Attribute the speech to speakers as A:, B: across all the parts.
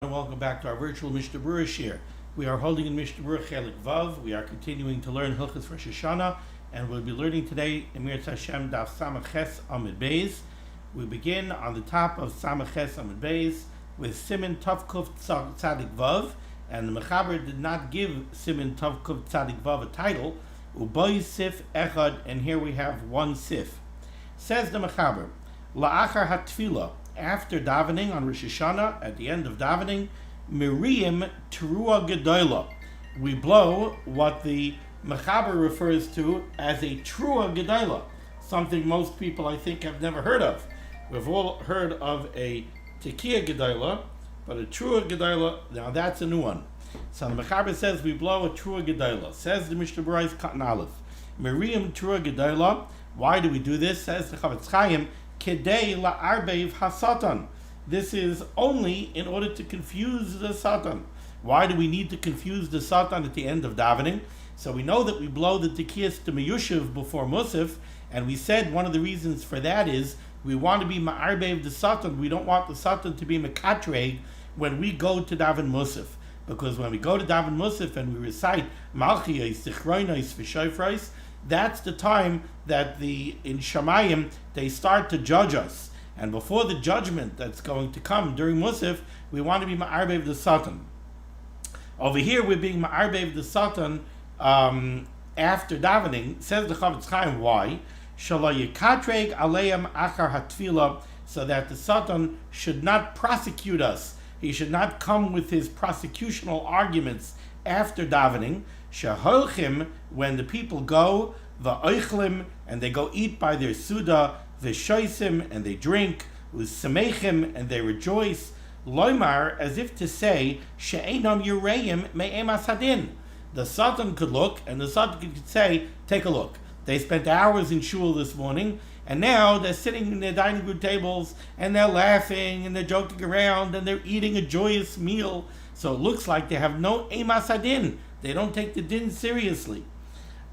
A: Welcome back to our virtual Mishnah Berurah share. We are holding in Mishnah Berurah Chelik Vav. We are continuing to learn Hilchos Rosh Hashanah, and we'll be learning today Emir Hashem Daf Samach Ches Amud Beis. We begin on the top of Samach Ches Amud Beis with Siman Tav Kuf Tzadik Vav, and the Mechaber did not give Siman Tav Kuf Tzadik Vav a title. Uboy Sif Echad, and here we have one Sif. Says the Mechaber, La'achar HaTfilah, after davening on Rosh Hashanah, at the end of davening, Miriam teruah gedolah. We blow what the Mechaber refers to as a teruah gedolah, something most people I think have never heard of. We've all heard of a tekiah gedolah, but a teruah gedolah, now that's a new one. So the Mechaber says we blow a teruah gedolah. Says the Mishnah Berurah Katan Aleph, Miriam teruah gedolah. Why do we do this? Says the Chavetz Chaim, Kedei la'arbev hasatan. This is only in order to confuse the satan. Why do we need to confuse the satan at the end of davening? So we know that we blow the tekiyas to meyushiv before musaf, and we said one of the reasons for that is we want to be ma'arbev the satan. We don't want the satan to be mekatreg when we go to daven musaf, because when we go to daven musaf and we recite malchiyos, zichronos, v'shofros, that's the time that in Shamayim they start to judge us, and before the judgment that's going to come during Musaf, we want to be ma'arbev the Satan. Over here, we're being ma'arbev the Satan after davening. Says the Chavetz Chaim, why? Shelo yikatreg aleim achar hatfilah, so that the Satan should not prosecute us. He should not come with his prosecutional arguments after davening. Sheholchim, when the people go, va'oichlim, and they go eat by their suda, v'shoisim, and they drink, u'samechim, and they rejoice, loimar, as if to say, she'enam yureim me'em asadin. The Satan could look, and the Satan could say, take a look. They spent hours in shul this morning, and now they're sitting in their dining room tables, and they're laughing, and they're joking around, and they're eating a joyous meal. So it looks like they have no emas adin. They don't take the din seriously.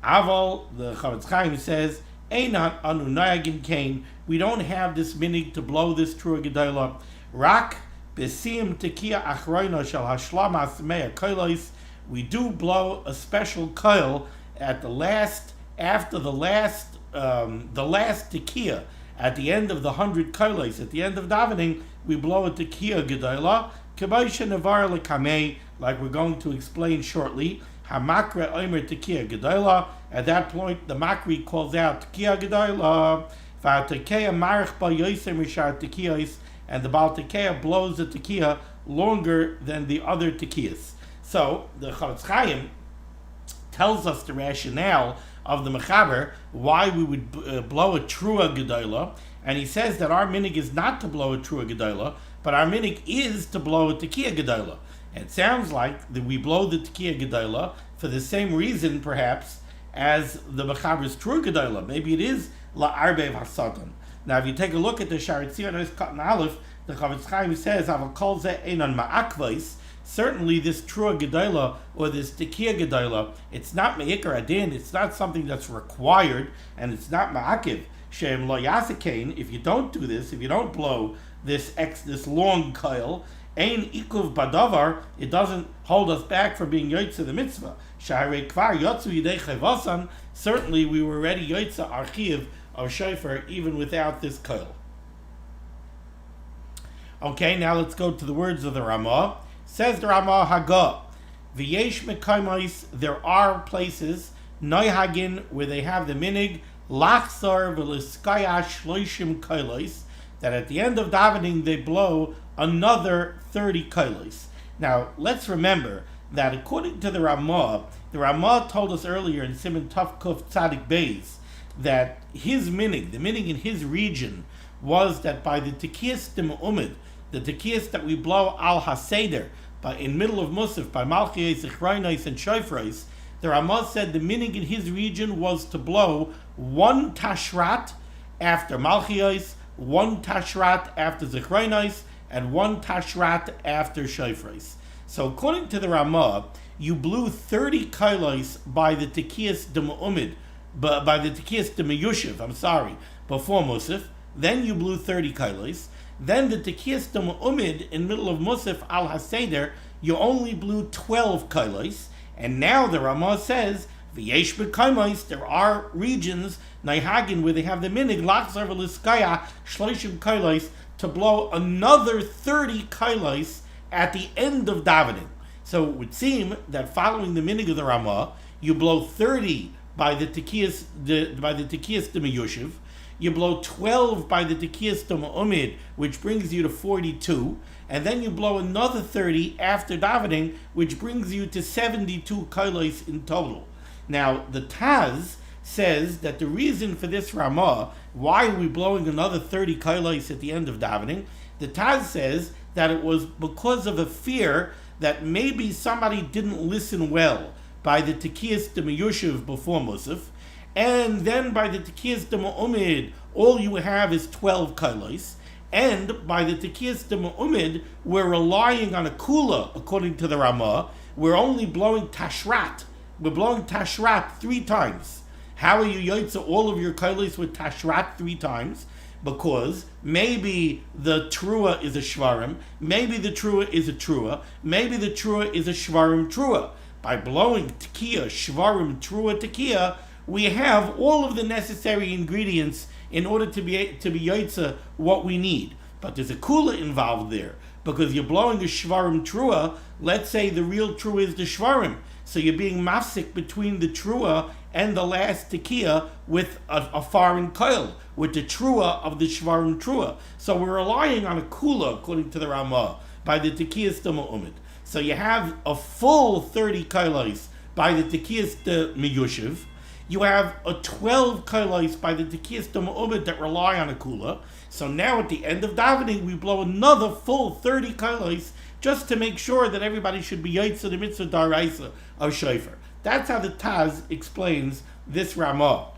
A: Aval, the Chavetz Chaim says, Einat anu nayagin kain. We don't have this minig to blow this teruah gedolah. Rak besim tekiah achroina shel hashlamas mea kolos. We do blow a special koil at the last, after the last tekiah, at the end of the 100 kolos, at the end of davening, we blow a tekiah gedolah. K'boisha nevar lekamei, like we're going to explain shortly. Hamakra omer tekiah gedolah. At that point, the makri calls out tekiah gedolah. V'atekiah marich ba yosem rishar tekiyos, and the Baal tekiah blows the tekiah longer than the other tekiyas. So the Chavetz Chaim tells us the rationale of the Mechaber why we would blow a teruah gedolah, and he says that our minig is not to blow a teruah gedolah, but our minig is to blow a tekiah gedolah. It sounds like that we blow the tekiah gedolah for the same reason, perhaps, as the Mechaber's teruah gedolah. Maybe it is la'arbev hasatan. Now, if you take a look at the Sharitziyanos Katan Aleph, the Chavetz Chaim says, "Aval kol ze einon ma'akvos." Certainly, this teruah gedolah or this tekiah gedolah, it's not me'ikar adin. It's not something that's required, and it's not ma'akiv. Shem lo yasikein. If you don't do this, if you don't blow this long coil, ein ikuv badavar, it doesn't hold us back from being yotze the mitzvah. Shaharei kvar yotzu yidei chayvasan. Certainly, we were already yotze archiv of shofar even without this coil. Okay, now let's go to the words of the Ramah. Says the Ramah Hagah, v'yesh mekaimos, there are places, noihagin, where they have the minig, lachsar v'liskaya shloishim koilos, that at the end of davening they blow another 30 koilos. Now, let's remember that according to the Ramah told us earlier in Siman Tav Kuf Tzadik Beis, that his minig, the minig in his region, was that by the tekiyas dem'umid, the tekiyas that we blow al haseder, in middle of Musaf, by malchiyos, zichronos, and shofros, the Ramah said the minig in his region was to blow one tashrat after malchiyos, one tashrat after zichronos, and one tashrat after shofros. So according to the Ramah, you blew 30 kolos by the tekiyas dem'umid, by the tekiyas dem'yushiv, before Musaf. Then you blew 30 kolos. Then the tekiyas umid in middle of Musaf al Haseder, you only blew 12 kailos. And now the Ramah says, V'yesh b'kaimos, there are regions, Naihagin, where they have the minig, lachzar v'liskaya, shloishim kailos, to blow another 30 kailos at the end of davening. So it would seem that following the minig of the Ramah, you blow 30 by the tekiyas demiyushiv, you blow 12 by the tekiyas umid, which brings you to 42, and then you blow another 30 after davening, which brings you to 72 kailos in total. Now, the Taz says that the reason for this Ramah, why are we blowing another 30 kailos at the end of davening? The Taz says that it was because of a fear that maybe somebody didn't listen well by the tekiyas demiyushiv before Musaf, and then by the tekiyas umid, all you have is 12 kailos. And by the tekiyas umid, we're relying on a kula, according to the Ramah. We're only blowing tashrat. We're blowing tashrat 3 times. How are you yotza all of your kailos with tashrat 3 times? Because maybe the teruah is a shvarim, maybe the teruah is a teruah, maybe the teruah is a shvarim teruah. By blowing tekiah, shvarim, teruah, tekiah, we have all of the necessary ingredients in order to be yotza what we need. But there's a kula involved there, because you're blowing a shvarim teruah. Let's say the real teruah is the shvarim. So you're being mafsik between the teruah and the last tekiah with a foreign koil, with the teruah of the shvarim teruah. So we're relying on a kula, according to the Ramah, by the tekiyas umid. So you have a full 30 kailos by the tekiyas miyushiv. You have a 12 kailos by the tekiyas umid that rely on a kula. So now at the end of davening, we blow another full 30 kailos just to make sure that everybody should be yotza the mitzvah daraisa of shofar. That's how the Taz explains this Ramah.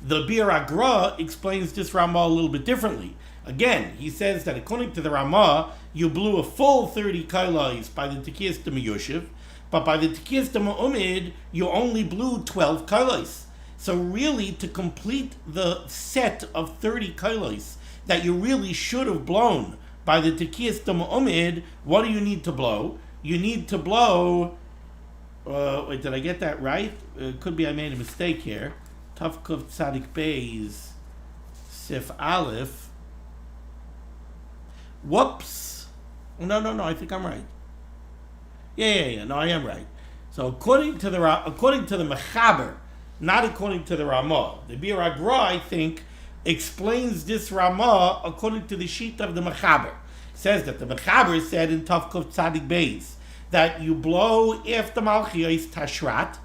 A: The Berurah explains this Ramah a little bit differently. Again, he says that according to the Ramah, you blew a full 30 kailos by the tekiyas demiyushiv, but by the tekiyas umid, you only blew 12 kailos. So really, to complete the set of 30 kailos that you really should have blown by the tekiyas umid, what do you need to blow? You need to blow... wait, did I get that right? Could be I made a mistake here. Tavkov Tzadik Beis Sif Aleph. Whoops. No, I think I'm right. Yeah. No, I am right. So according to the Mechaber, not according to the Ramah, the Berurah, I think, explains this Ramah according to the sheet of the Mechaber. Says that the Mechaber said in Tavkov Tzadik Beis that you blow after Malchiyos Tashrat,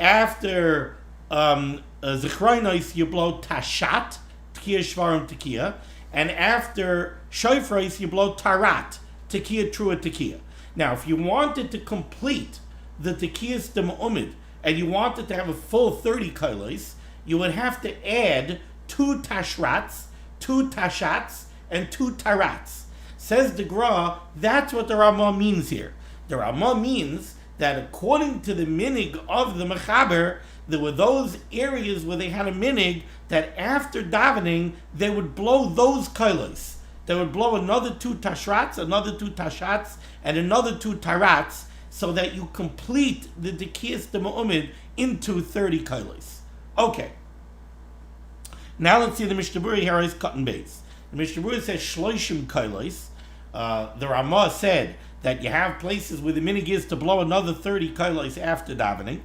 A: after Zechronos you blow Tashat, Tekiah Shvarim Tekiah, and after Shofros you blow Tarat, Tekiah Teruah Tekiah. Now, if you wanted to complete the Tekiyas umid and you wanted to have a full 30 kailos, you would have to add 2 tashrats, 2 tashats, and 2 tarats. Says the Gra, that's what the Ramah means here. The Ramah means that according to the minig of the Mechaber, there were those areas where they had a minig that after davening, they would blow those kailos. They would blow another 2 tashrats, another 2 tashats, and another 2 tarats, so that you complete the tekiyas umid into 30 kailos. Okay. Now let's see the Mishnah Berurah here is cut and base. The Mishnah Berurah says shloishim kailos. The Ramah said that you have places where the minig is to blow another 30 kailos after davening.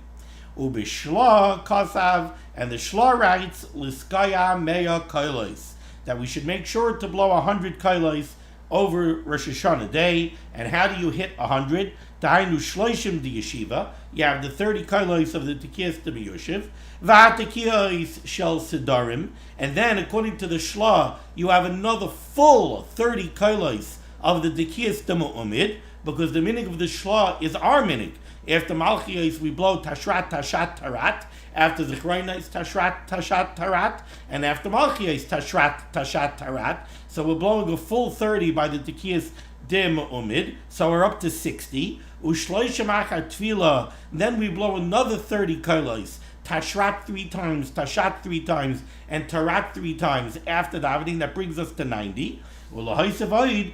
A: Ubishla kasav, and the Shla writes liskaya meya kailos, that we should make sure to blow 100 kailos over Rosh Hashanah day. And how do you hit 100? Dainu shloishim di yeshiva. You have the 30 kailos of the tekiyas demiyushiv, va'tekiyos shel sidarim, and then according to the Shla, you have another full 30 kailos of the tekiyas umid, because the minig of the Shla is our minig. After Malchiyos, we blow Tashrat, Tashat, Tarat. After Zechronos, Tashrat, Tashat, Tarat. And after Malchiyos, Tashrat, Tashat, Tarat. So we're blowing a full 30 by the Tekiyas Dim Umid. So we're up to 60. Ushloishim Achar Tefillah. Then we blow another 30 kailos. Tashrat 3 times, Tashat 3 times, and Tarat 3 times after davening. That brings us to 90. Ulehoisef oid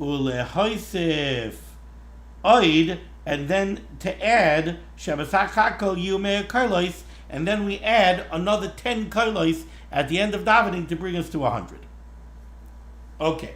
A: ulehoisef oid, and then to add Shabbasak Hakol Yumei Kailos, and then we add another 10 Kailos at the end of davening to bring us to 100. Okay.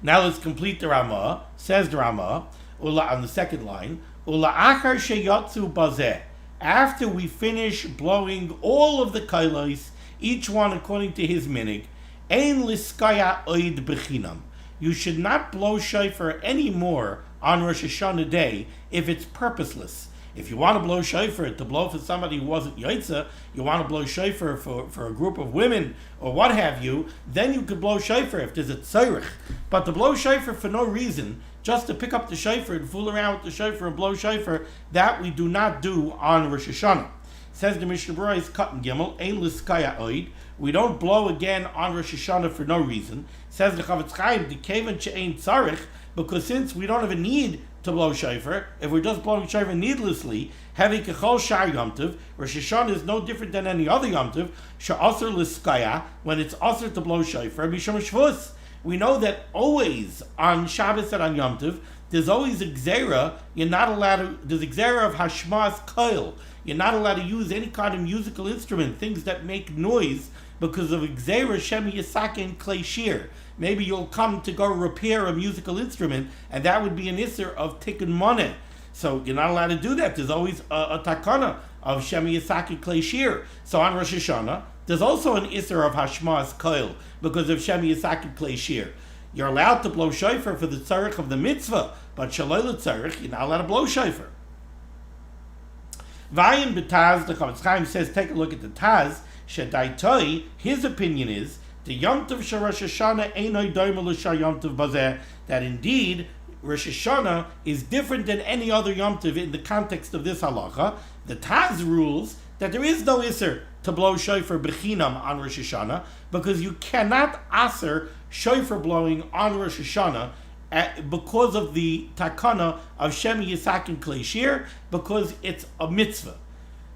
A: Now let's complete the Ramah. Says the Ramah, on the second line, Ula'achar sheyotzu bazeh. After we finish blowing all of the kailos, each one according to his minig, ein liskaya oid bechinam. You should not blow shofar anymore on Rosh Hashanah day if it's purposeless. If you want to blow shofar to blow for somebody who wasn't Yaitza, you want to blow shofar for a group of women or what have you, then you could blow shofar if there's a tzorich. But to blow shofar for no reason, just to pick up the shofar and fool around with the shofar and blow shofar, that we do not do on Rosh Hashanah. Says the Mishnah Berurah is cut in Gimel, ein liskaya oid. We don't blow again on Rosh Hashanah for no reason. Says the Chavetz Chaim, the kevan she'ein tzarich, because since we don't have a need to blow shofar, if we're just blowing shofar needlessly, having kechol shar Yom Tov, Rosh Hashanah is no different than any other Yom Tov, she'aser liskaya, when it's aser to blow shofar, mishum shvus. We know that always on Shabbos and on Yom Tov, there's always a gzera. You're not allowed to. There's a gzera of hashmas koil. You're not allowed to use any kind of musical instrument, things that make noise, because of a gzera shemi yisaken klei shir. Maybe you'll come to go repair a musical instrument, and that would be an isser of tikkun moneh. So you're not allowed to do that. There's always a takana of shemi yisaken klei shir. So on Rosh Hashanah, there's also an isser of hashmas koil because of shemi yisaken klei shir. You're allowed to blow shofar for the tzarich of the mitzvah, but shaloi l'tzarich, you're not allowed to blow shofar. Vayim b'taz, the Chavetz Chaim says, take a look at the Taz, shedaitoi, his opinion is, the Yom Tov shel Rosh Hashanah einoi doimel l'shar Yom Tov bazeh, that indeed, Rosh Hashanah is different than any other Yom Tov in the context of this halacha. The Taz rules that there is no isser to blow shofar bechinam on Rosh Hashanah, because you cannot aser shofar blowing on Rosh Hashanah because of the takana of Shemi Yisakin Klei Shir, because it's a mitzvah.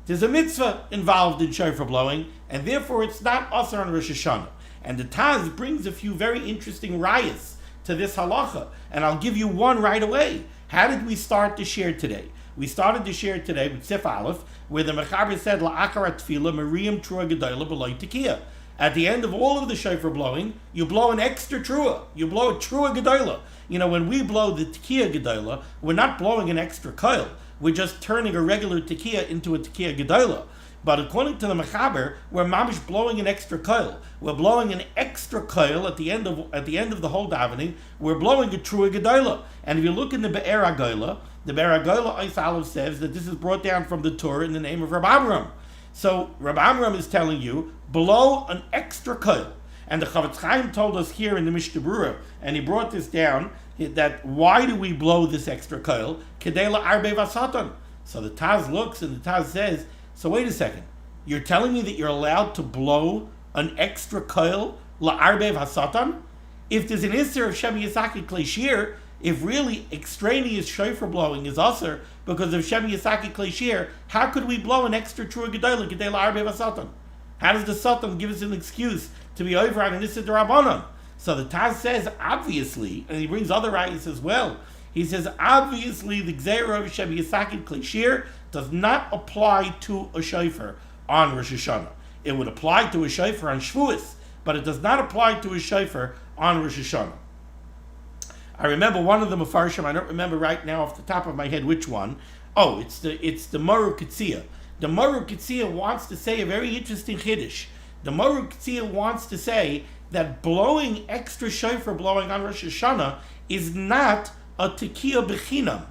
A: There's a mitzvah involved in shofar blowing, and therefore it's not aser on Rosh Hashanah. And the Taz brings a few very interesting rayas to this halacha, and I'll give you one right away. How did we start the shir today? We started the shir today with Sif Aleph, where the Mechaber said, La'akarat tefillah, Miriam teruah gedolah b'loi tekiah. At the end of all of the shofar blowing, you blow an extra teruah. You blow a teruah gedolah. You know, when we blow the tekiah gedolah, we're not blowing an extra koil. We're just turning a regular tekiah into a tekiah gedolah. But according to the Mechaber, we're mamish blowing an extra koil. We're blowing an extra koil at the end of the whole davening. We're blowing a teruah gedolah. And if you look in the Berurah, the Berurah Eis Aleph says that this is brought down from the Torah in the name of Rabbi Amram. So Rabbi Amram is telling you, blow an extra koil. And the Chavetz Chaim told us here in the Mishnah Berurah, and he brought this down, that why do we blow this extra koil? Gedolah arbe vasatan. So the Taz looks and the Taz says, so wait a second, you're telling me that you're allowed to blow an extra koil la'arbe vasatan? If there's an isser of Shemi Yisakin Klei Shir, if really extraneous shofar blowing is usher because of Shemi Yisakin Klei Shir, how could we blow an extra teruah gedolah arbe vasatan? How does the Satan give us an excuse to be over on an isser d'Rabbanan? So the Taz says, obviously, and he brings other rayos as well, he says, obviously the gzera of Shemi Yisakin Klei Shir does not apply to a shofar on Rosh Hashanah. It would apply to a shofar on Shavuos, but it does not apply to a shofar on Rosh Hashanah. I remember one of the Mefarshim, I don't remember right now off the top of my head which one. Oh, it's the Moru Ketzia. The Moru Ketzia wants to say a very interesting chiddush. The Moru Ketzia wants to say that blowing extra shofar blowing on Rosh Hashanah is not a tekiah bechinam.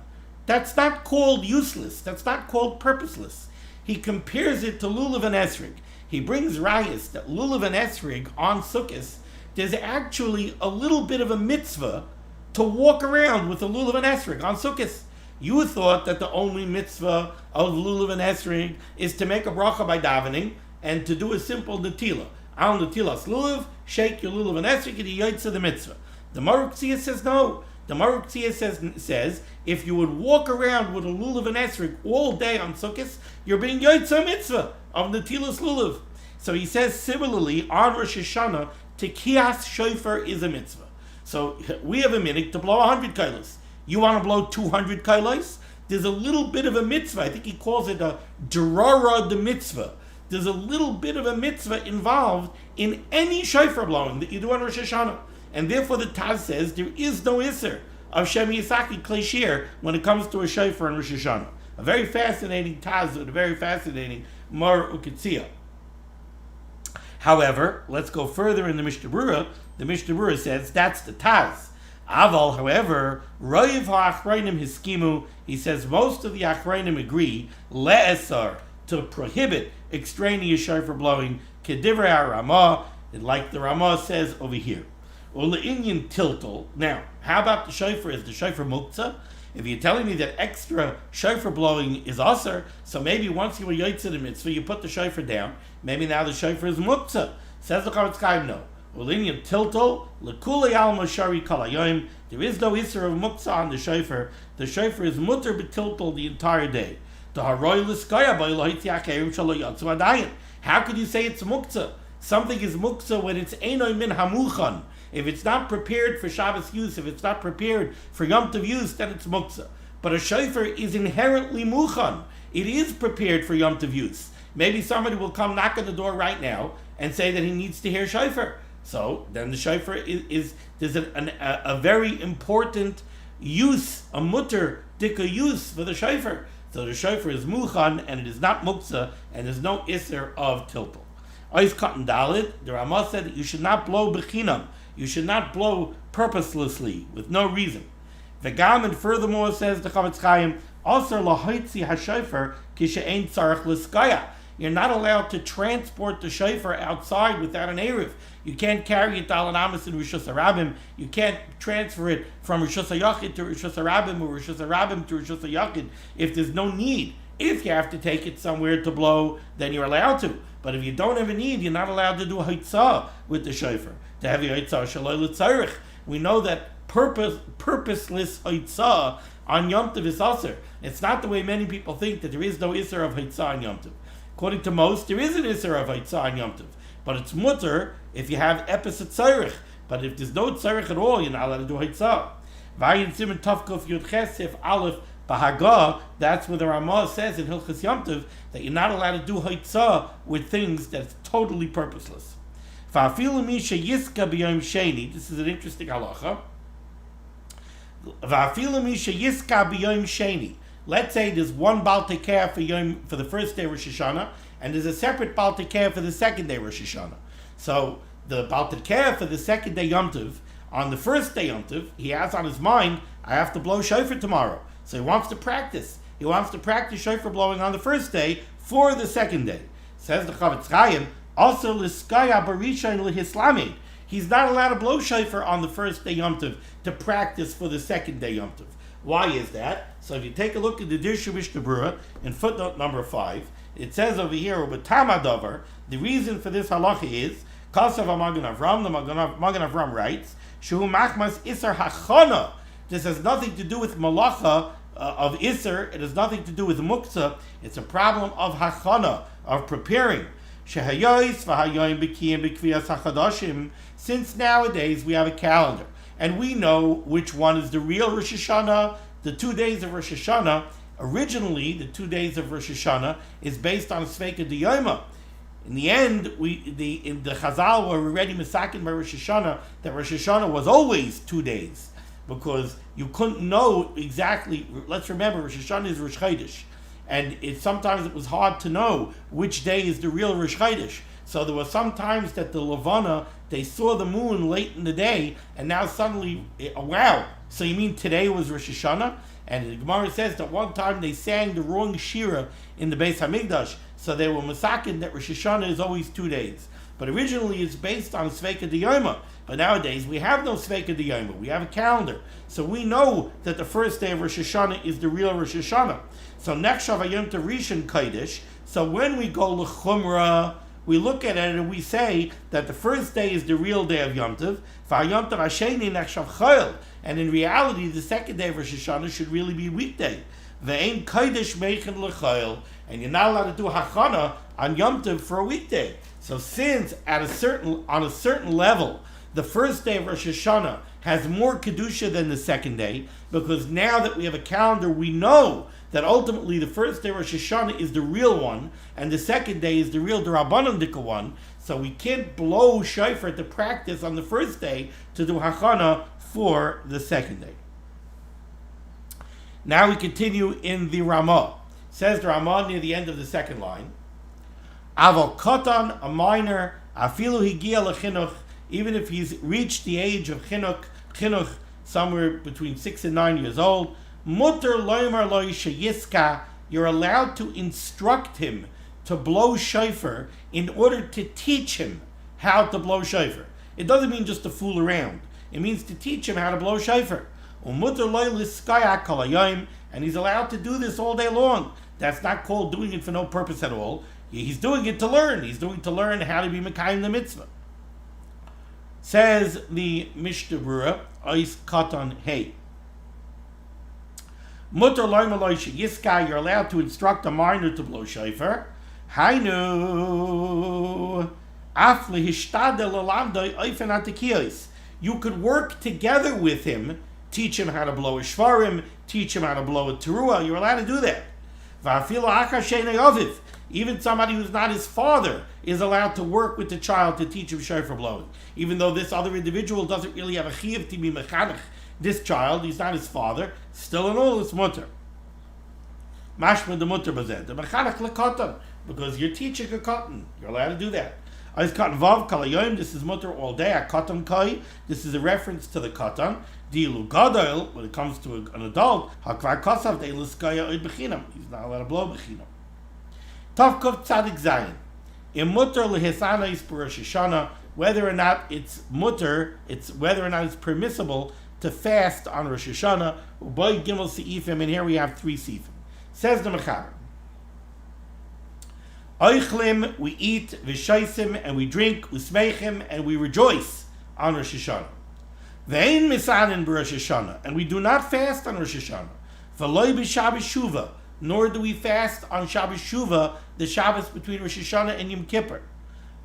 A: That's not called useless. That's not called purposeless. He compares it to lulav and esrig. He brings rayas that lulav and esrig on Sukkot, there's actually a little bit of a mitzvah to walk around with a lulav and esrig on Sukkot. You thought that the only mitzvah of lulav and esrig is to make a bracha by davening and to do a simple netila. Al netilas lulav, shake your lulav and esrig, and you yotze the mitzvah. The Moru Ketzia says no. The Moru Ketzia says if you would walk around with a lulav and esrig all day on Sukkot, you're being yotze mitzvah of netilas lulav. So he says similarly on Rosh Hashanah, tekiyas shofar is a mitzvah. So we have a minute to blow 100 kailos. You want to blow 200 kailos? There's a little bit of a mitzvah. I think he calls it a derurah de mitzvah. There's a little bit of a mitzvah involved in any shofar blowing that you do on Rosh Hashanah. And therefore the Taz says there is no isser of Shem Yisaki Kleshir when it comes to a shofar on Rosh Hashanah. A very fascinating Taz with a very fascinating Mar Uketzia. However, let's go further in the Mishnah Berurah. The Mishnah Berurah says that's the Taz. Aval, however, Roiv ha'achreinim hiskimu, he says most of the achreinim agree, le'esar, to prohibit extraneous shofar blowing, kedivrei Ramah, like the Ramah says over here. Ule'inyan tiltal. Now, how about the shofar? Is the shofar muktzah? If you're telling me that extra shofar blowing is aser, so maybe once you were yotzei the mitzvah, you put the shofar down, maybe now the shofar is muktzah. Says the Chavetz Chaim, no. Ulinyan tiltal lekulei al mashari kol hayoim. There is no isser of muktzah on the shofar. The shofar is mutter betiltal the entire day. How could you say it's muktzah? Something is muktzah when it's einoy min hamuchan. If it's not prepared for Shabbos use, if it's not prepared for Yom Tov use, then it's muktzah. But a shofar is inherently muchan. It is prepared for Yom Tov use. Maybe somebody will come knock on the door right now and say that he needs to hear shofar. So then the shofar there's a very important use, a mutter dika use for the shofar. So the shofar is muchan and it is not muktzah and there's no isser of tiltal. Ois cotton dalid, the Ramah said that you should not blow bechinam. You should not blow purposelessly with no reason. V'gam, and furthermore says the Chavetz Chaim, also lahoitzi hashofar kishe'ein tzarich l'skaya. You're not allowed to transport the shofar outside without an eruv. You can't carry it Dalan Amos in Rishus HaRabim. You can't transfer it from Rishus HaYachid to Rishus HaRabim or Rishus HaRabim to Rishus HaYachid if there's no need. If you have to take it somewhere to blow, then you're allowed to. But if you don't have a need, you're not allowed to do a haitzah with the shofar. To have a haitzah shaloi l'tzarich. We know that purposeless haitzah on Yom Tov is aser. It's not the way many people think that there is no isser of haitzah on Yom Tov. According to most, there is an isser of haitzah on Yom Tov. But it's mutter if you have epis at tzarich. But if there's no tzarich at all, you're not allowed to do haitzah. Vayin Siman Tavkuf Yud Chesef Aleph Bahagah, that's where the Ramah says in Hilchas Yom Tov that you're not allowed to do haitzah with things that's totally purposeless. Va'afilu misha yiska b'yom sheni. This is an interesting halacha. Va'afilu misha yiska b'yom sheni. Let's say there's one Baal Tekeh for the first day Rosh Hashanah, and there's a separate Baal Tekeh for the second day Rosh Hashanah. So the Baal Tekeh for the second day Yom Tov, on the first day Yom Tov, he has on his mind, I have to blow shofar tomorrow. So he wants to practice. He wants to practice shofar blowing on the first day for the second day. Says the Chavetz Chaim, also l'skaya barisha l'hislami. He's not allowed to blow shofar on the first day Yom Tov to practice for the second day Yom Tov. Why is that? So if you take a look at the Dirshu Mishnah Berurah in footnote number 5, it says over here, with Tamadavar, the reason for this halacha is, Kasav HaMagen Avram, the Magen Avram writes, Shehu Machmas Isser Hachana. This has nothing to do with malacha of Isser. It has nothing to do with muktzah. It's a problem of hachana, of preparing. Shehayos v'hayoyim b'kiyim b'kviyas hachadashim. Since nowadays we have a calendar, and we know which one is the real Rosh Hashanah. The 2 days of Rosh Hashanah, originally the 2 days of Rosh Hashanah, is based on Sveika D'Yoma. In the end, in the Chazal were already misakin by Rosh Hashanah that Rosh Hashanah was always 2 days, because you couldn't know exactly. Let's remember, Rosh Hashanah is Rosh Chodesh, and sometimes it was hard to know which day is the real Rosh Chodesh. So there were some times that the Levana, they saw the moon late in the day, and now suddenly, wow, so you mean today was Rosh Hashanah? And the Gemara says that one time they sang the wrong shira in the Beis Hamikdash, so they were masakin that Rosh Hashanah is always 2 days. But originally it's based on Sveika D'Yoma. But nowadays we have no Sveika D'Yoma. We have a calendar. So we know that the first day of Rosh Hashanah is the real Rosh Hashanah. So Nechshav Hayom Tov Rishon Kodesh. So when we go L'chumra, we look at it and we say that the first day is the real day of Yom Tov. V'Yom Tov Hasheni Nechshav Chayil. And in reality, the second day of Rosh Hashanah should really be weekday. Ve'ein kodesh meichen l'chayil, and you're not allowed to do Hashanah on Yom Tov for a weekday. So since on a certain level, the first day of Rosh Hashanah has more kedusha than the second day, because now that we have a calendar, we know that ultimately the first day of Rosh Hashanah is the real one, and the second day is the real D'Rabbanan Dika one. So we can't blow shofar to practice on the first day to do Hashanah for the second day. Now we continue in the Ramah. Says the Ramah near the end of the second line, Aval Kotan, a minor, afilu higia lechinuch, even if he's reached the age of chinuch, somewhere between 6 and 9 years old, mutter loymar lo sheyiska, you're allowed to instruct him to blow shofar in order to teach him how to blow shofar. It doesn't mean just to fool around. It means to teach him how to blow shofar. Umutter lo liskaya kol hayom, and he's allowed to do this all day long. That's not called doing it for no purpose at all. He's doing it to learn. He's doing it to learn how to be mekayim the mitzvah. Says the Mishnah Berurah, Ois Katan Hey. Mutter loymar lo sheyiska, you're allowed to instruct a minor to blow shofar. Hainu af lehishtadel lelamdoi oifen atekiyos. You could work together with him, teach him how to blow a shvarim, teach him how to blow a teruah. You're allowed to do that. Va'afilu achar she'enei aviv. Even somebody who's not his father is allowed to work with the child to teach him shofar blowing. Even though this other individual doesn't really have a chiyuv to be mechanech this child, he's not his father, still in all it's mutter. Mashma the mutter bazeh, the mechanech lekatan, because you're teaching a cotton. You're allowed to do that. Ois katan vav kol hayom, this is mutter all day. A katan kai, this is a reference to the katan. Dilu gadol, when it comes to an adult, hakvar kosav de liskaya oid bechinam. He's not allowed to blow bechinam. Tavkov tzadik zayin. In mutter lehisana is Rosh Hashanah, whether or not it's mutter, whether or not it's permissible to fast on Rosh Hashanah. Uboy gimel seifim, and here we have 3 seifim. Says the Mechaber. Oichlim, we eat, v'shaisim, and we drink, usmeichim, and we rejoice on Rosh Hashanah. Ve'ein misanin b'Rosh Hashanah, and we do not fast on Rosh Hashanah. V'loi b'Shabbos Shuvah, nor do we fast on Shabbos Shuvah, the Shabbos between Rosh Hashanah and Yom Kippur.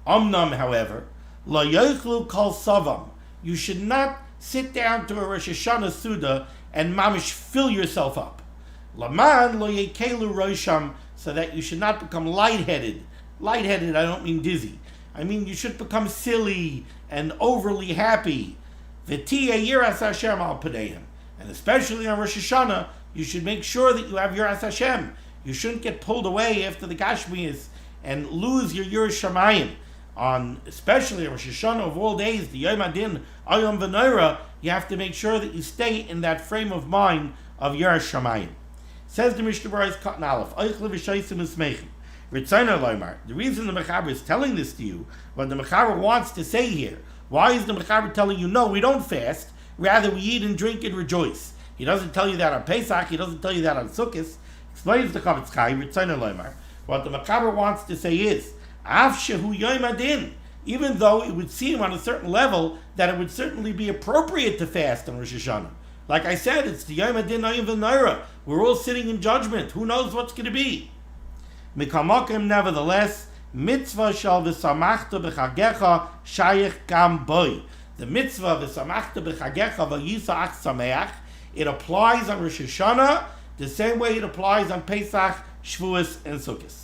A: Omnam, however, lo yochlu kol savam, you should not sit down to a Rosh Hashanah Suda and mamish fill yourself up. Laman lo yekelu rosham, so that you should not become lightheaded. Lightheaded, I don't mean dizzy. I mean you should become silly and overly happy. V'tiyeh yiras Hashem al paneim, and especially on Rosh Hashanah, you should make sure that you have yiras Hashem. You shouldn't get pulled away after the Gashmias and lose your yiras Shamayim. Especially on Rosh Hashanah of all days, the Yom Adin, Ayom V'Noira, you have to make sure that you stay in that frame of mind of yiras Shamayim. Says the Mishnah Berurah Katan Aleph, Oichle v'shaisim usmeichim. Ritzainer loymar. The reason the Mechaber is telling this to you, what the Mechaber wants to say here, why is the Mechaber telling you, no, we don't fast, rather we eat and drink and rejoice? He doesn't tell you that on Pesach, he doesn't tell you that on Sukkot. Explains the Chavetz Chaim, Ritzainer loymar. What the Mechaber wants to say is, Av shehu Yom Adin, even though it would seem on a certain level that it would certainly be appropriate to fast on Rosh Hashanah. Like I said, it's the Yom Adin Ayim V'Noira. We're all sitting in judgment. Who knows what's going to be? Mikamakim, nevertheless, mitzvah shal v'samachta b'chagecha shayich gam boy. The mitzvah v'samachta b'chagecha v'yisa ach sameach, it applies on Rosh Hashanah the same way it applies on Pesach, Shavuos, and Sukkot.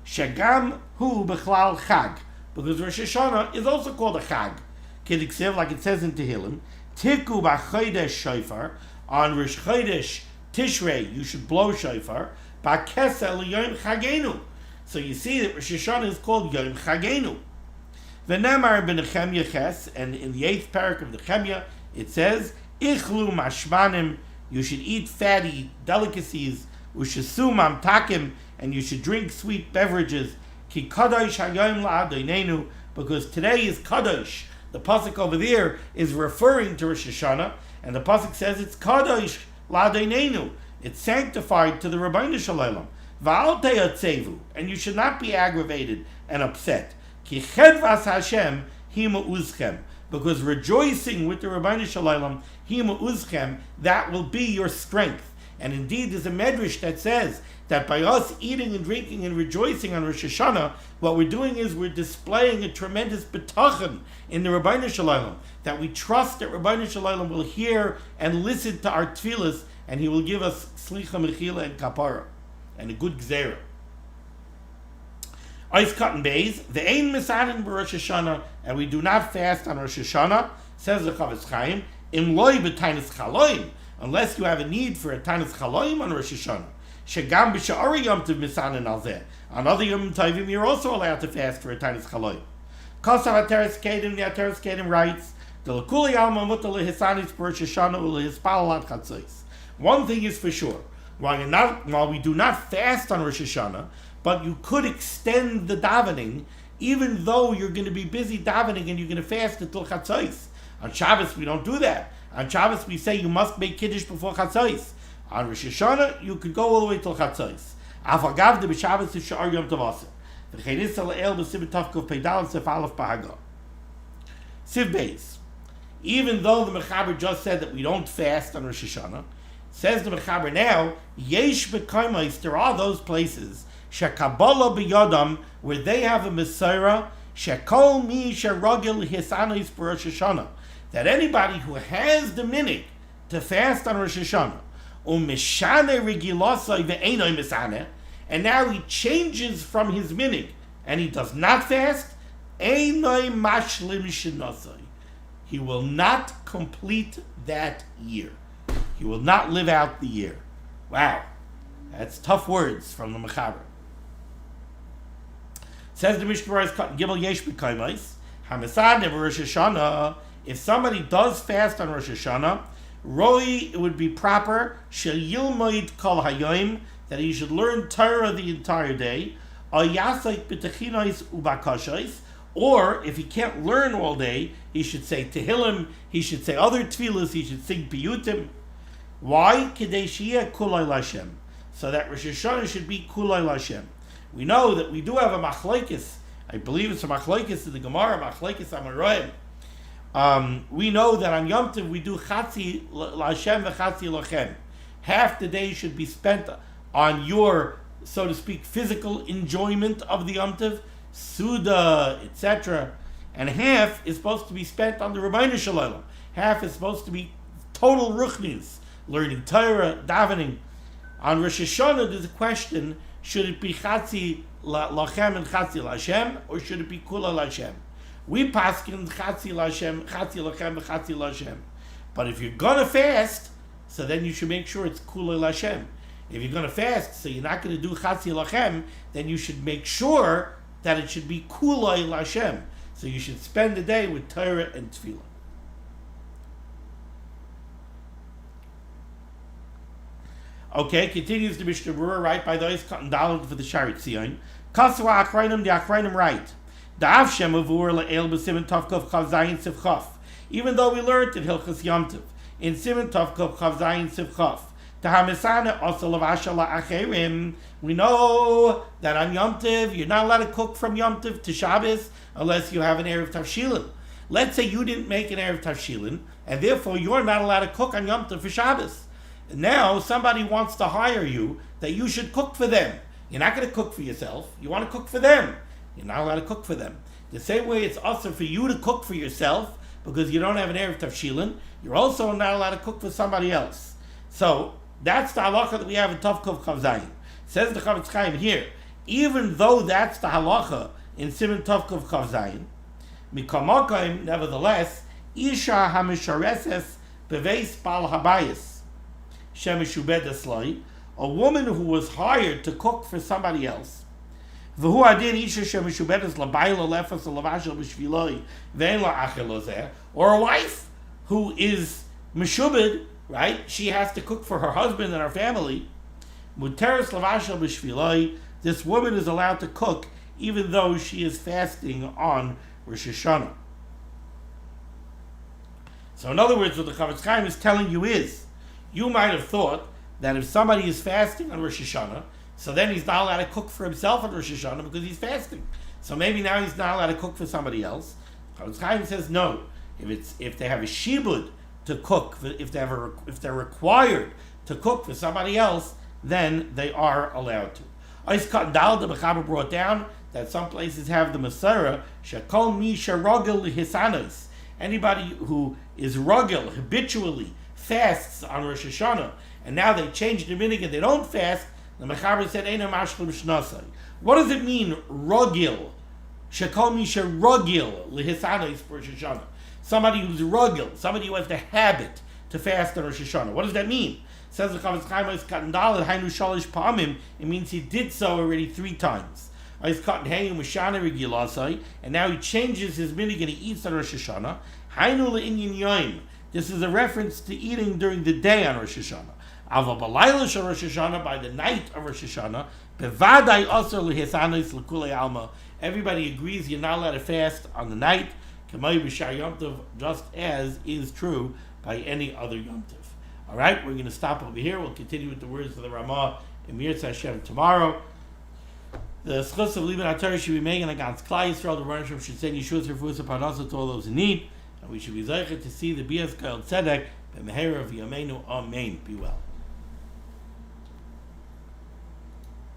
A: Shagam hu b'chlal chag, because Rosh Hashanah is also called a chag. Kediksiv, like it says in Tehillim, Tiku b'chodesh shofar, on Rosh Chodesh Tishrei you should blow shofar. Ba'kesel Yom Chagenu. So you see that Rosh Hashanah is called Yom Chagenu. V'nemar b'Nechemya Ches, and in the 8th parak of Nechemya it says, Ichlu mashmanim, you should eat fatty delicacies, u'shesu mamtakim, and you should drink sweet beverages, ki kadosh hayom la'adonenu, because today is kadosh. The pasuk over there is referring to Rosh Hashanah, and the pasuk says it's kadosh la'adonenu. It's sanctified to the Rabbeinu Shalom. Va'al teyatzevu, and you should not be aggravated and upset. Ki chedvas Hashem hi ma'uzchem, because rejoicing with the Rabbeinu Shalom hi ma'uzchem, that will be your strength. And indeed, there's a medrash that says that by us eating and drinking and rejoicing on Rosh Hashanah, what we're doing is we're displaying a tremendous betachon in the Rabbeinu Shalom, that we trust that Rabbeinu Shalom will hear and listen to our tefillas, and he will give us slicha, mechila, and kapara, and a good gzera. Ice cotton bays, the ein misanin b'Rosh Hashanah, and we do not fast on Rosh Hashanah, says the Chavetz Chaim, im loy b'tainis chaloim, unless you have a need for a tainis chaloim on Rosh Hashanah. Shegam b'sha'ari yom tov misanin al zeh. On other yom tovim, you're also allowed to fast for a tainis chaloim. Kosav HaTorah Kedim, the HaTorah Kedim writes, the l'kuli alma mutar lehisanis b'Rosh Hashanah u'lehispal ad chatzos. One thing is for sure, while we do not fast on Rosh Hashanah, but you could extend the davening, even though you're going to be busy davening and you're going to fast until chatzos. On Shabbos, we don't do that. On Shabbos, we say you must make Kiddush before chatzos. On Rosh Hashanah, you could go all the way till chatzos. Afagav de b'Shabbos is she'ar yom tov aser. V'chein issa le'el b'siv tavkov peidal sef aleph b'haga. Siv beis. Even though the Mechaber just said that we don't fast on Rosh Hashanah, says the Mechaber now, yesh b'kaimais, there are those places shekabala b'yodam, where they have a Messiah, shekol mi sheragil hisanis b'Rosh Hashanah, that anybody who has the minhag to fast on Rosh Hashanah, umishane regilasai ve'enoi misane, and now he changes from his minhag and he does not fast, einoi mashlim shenasai, he will not complete that year. He will not live out the year. Wow, that's tough words from the Mechaber. Says the Mishnah Gimel Yesh B'Kaimais, Hamisad Never Rosh Hashanah. If somebody does fast on Rosh Hashanah, Roi, it would be proper Shel Yilmoid Kol Hayoim, that he should learn Torah the entire day. Ayasik B'Techinois Ubakashais, or if he can't learn all day, he should say Tehillim, he should say other tefillas, he should sing piyutim. Why? Kedei sheyeh kulay l'Hashem, so that Rosh Hashanah should be kulay l'Hashem. We know that we do have a machlokes. I believe it's a machlokes in the Gemara, machlokes Amoraim. We know that on Yom Tov we do chatzi l'Hashem v'chatzi lachem. Half the day should be spent on your, so to speak, physical enjoyment of the Yom Tov, Suda, etc. And half is supposed to be spent on the Rabbeinu Shalom. Half is supposed to be total ruchnis, learning Torah, davening. On Rosh Hashanah, there's a question: should it be Chatzi Lachem and Chatzi Lashem, or should it be Kula Lashem? We paskin Chatzi Lashem, Chatzi Lachem, and Chatzi Lashem. But if you're gonna fast, so then you should make sure it's Kula Lashem. If you're gonna fast, so you're not gonna do Chatzi Lachem, then you should make sure that it should be Kulay Lashem. So you should spend the day with Torah and Tefillah. Okay, continues the Mishnah Berurah, right by those cotton dollar for the Sharit Tzion. Kaswa Achrayim, the Achrayim right. Da'av Shem Avur Le'el B'Simen Tavkov Chav Zayin Siv Chaf. Even though we learned in Hilchas Yom Tov, in Simen Tavkov Chav Zayin Siv Chaf, Tahamisana also Lavasha La'acherim, we know that on Yom Tov, you're not allowed to cook from Yom Tov to Shabbos unless you have an Erev Tavshilin. Let's say you didn't make an Erev Tavshilin, and therefore you're not allowed to cook on Yom Tov for Shabbos. Now somebody wants to hire you that you should cook for them. You're not going to cook for yourself. You want to cook for them. You're not allowed to cook for them. The same way it's also for you to cook for yourself because you don't have an Erev Tavshilin, you're also not allowed to cook for somebody else. So that's the halacha that we have in Tavkov Chav Zayin. Says the Chavetz Chaim here, even though that's the halacha in Siman Tavkov Chav Zayin, Mikamakayim, nevertheless, Isha Hamishareses Beveis Bal Habayis, a woman who was hired to cook for somebody else, or a wife who is meshubed, right? She has to cook for her husband and her family. This woman is allowed to cook even though she is fasting on Rosh Hashanah. So in other words, what the Chavetz Chaim is telling you is, you might have thought that if somebody is fasting on Rosh Hashanah, so then he's not allowed to cook for himself on Rosh Hashanah because he's fasting. So maybe now he's not allowed to cook for somebody else. Chavetz Chaim says no. If they have a shibud to cook, if they're required to cook for somebody else, then they are allowed to. Ois Katan Dal, the Mechaber brought down that some places have the Masara, Shekol Misha Rogel Hisanos. Anybody who is rogel, habitually fasts on Rosh Hashanah, and now they change the minhag and they don't fast, the Mechaber said, Eina Mashlim Shnasai. What does it mean, rogel? Shekol Misha Rogel Lihisanos for Rosh Hashanah. Somebody who's rogel, somebody who has the habit to fast on Rosh Hashanah. What does that mean? Says the Chavetz Chaim, Ois Katan Dal, Hainu Shalish Pa'amim, it means he did so already 3 times. And now he changes his minhag and he eats on Rosh Hashanah. This is a reference to eating during the day on Rosh Hashanah. By the night of Rosh Hashanah, everybody agrees you're not allowed to fast on the night, just as is true by any other Yom Tov. All right, we're going to stop over here. We'll continue with the words of the Ramah in Mirz Hashem tomorrow. The schus of limud HaTorah should be made against Klal Yisrael. The Rosh should send Yeshua's refuah parnasa to all those in need, and we should be zeicher to see the Bias Kol Tzedek b'mehera v'yameinu. Amen. Be well.